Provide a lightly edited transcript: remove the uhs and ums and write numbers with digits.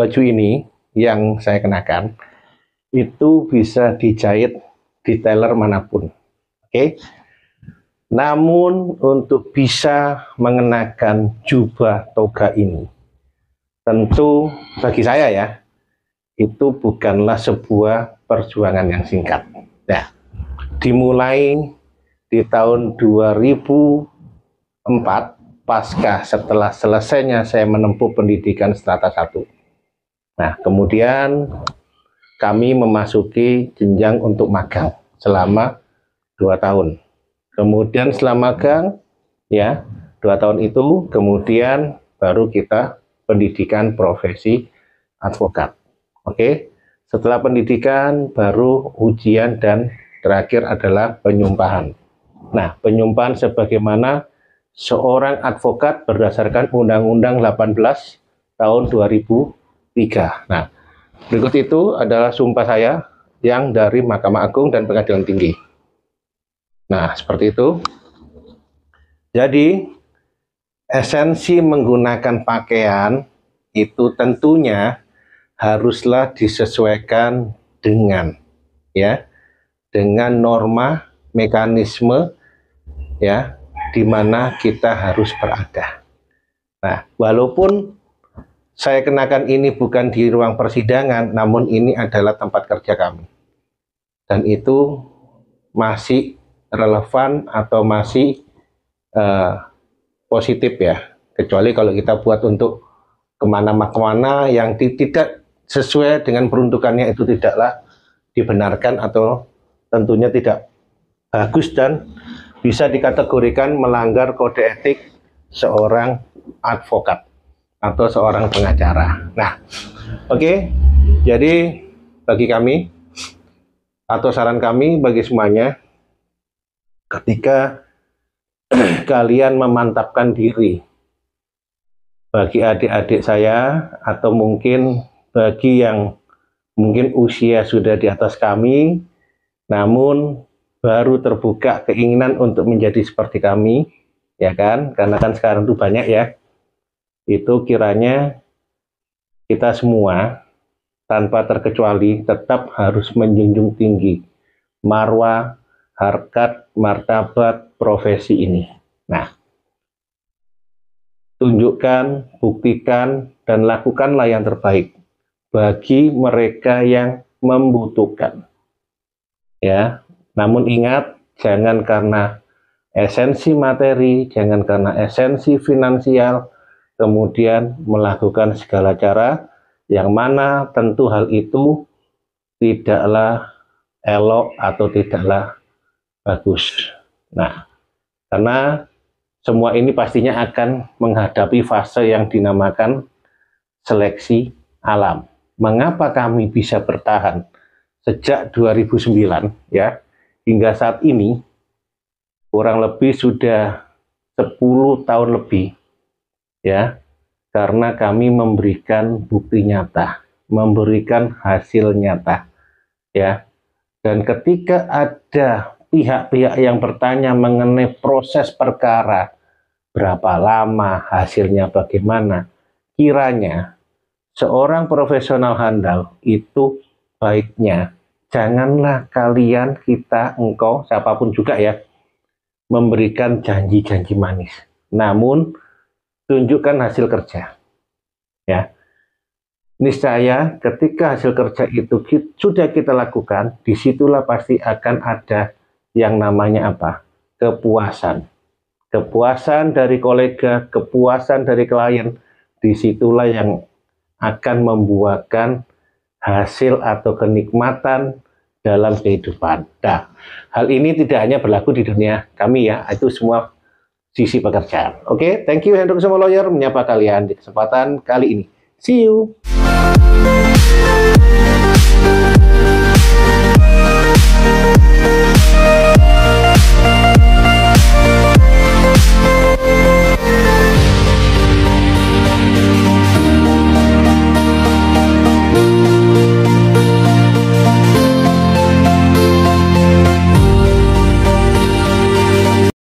baju ini yang saya kenakan itu bisa dijahit di tailor manapun. Oke. Namun untuk bisa mengenakan jubah toga ini, tentu bagi saya ya, itu bukanlah sebuah perjuangan yang singkat. Nah, dimulai di tahun 2004 pasca setelah selesainya saya menempuh pendidikan strata 1. Nah, kemudian kami memasuki jenjang untuk magang selama 2 tahun. Kemudian setelah magang ya 2 tahun itu kemudian baru kita pendidikan profesi advokat. Oke, setelah pendidikan baru ujian dan terakhir adalah penyumpahan. Nah, penyumpahan sebagaimana seorang advokat berdasarkan Undang-Undang 18 tahun 2003. Nah, berikut itu adalah sumpah saya yang dari Mahkamah Agung dan Pengadilan Tinggi. Nah, seperti itu. Jadi, esensi menggunakan pakaian itu tentunya haruslah disesuaikan dengan dengan norma mekanisme ya di mana kita harus berada. Nah, walaupun saya kenakan ini bukan di ruang persidangan, namun ini adalah tempat kerja kami. Dan itu masih relevan atau masih positif ya. Kecuali kalau kita buat untuk kemana-mana yang tidak sesuai dengan peruntukannya, itu tidaklah dibenarkan atau tentunya tidak bagus dan bisa dikategorikan melanggar kode etik seorang advokat atau seorang pengacara. Nah, oke. Jadi bagi kami atau saran kami bagi semuanya, ketika kalian memantapkan diri, bagi adik-adik saya atau mungkin bagi yang mungkin usia sudah di atas kami, namun baru terbuka keinginan untuk menjadi seperti kami, ya kan? Karena kan sekarang tuh banyak ya. Itu kiranya kita semua tanpa terkecuali tetap harus menjunjung tinggi marwah, harkat, martabat profesi ini. Nah, tunjukkan, buktikan, dan lakukanlah yang terbaik bagi mereka yang membutuhkan. Ya, namun ingat, jangan karena esensi materi, jangan karena esensi finansial, kemudian melakukan segala cara yang mana tentu hal itu tidaklah elok atau tidaklah bagus. Nah, karena semua ini pastinya akan menghadapi fase yang dinamakan seleksi alam. Mengapa kami bisa bertahan sejak 2009 ya hingga saat ini, kurang lebih sudah 10 tahun lebih ya, karena kami memberikan bukti nyata, memberikan hasil nyata ya. Dan ketika ada pihak-pihak yang bertanya mengenai proses perkara, berapa lama, hasilnya bagaimana, kiranya seorang profesional handal itu baiknya janganlah kalian, kita, engkau, siapapun juga ya, memberikan janji-janji manis, namun tunjukkan hasil kerja ya. Niscaya ketika hasil kerja itu sudah kita lakukan, disitulah pasti akan ada yang namanya apa? Kepuasan. Kepuasan dari kolega, kepuasan dari klien, disitulah yang akan membuahkan hasil atau kenikmatan dalam kehidupan. Nah, hal ini tidak hanya berlaku di dunia kami ya, itu semua sisi pekerjaan. Oke, thank you Hendro Kusumo Lawyer menyapa kalian di kesempatan kali ini. See you.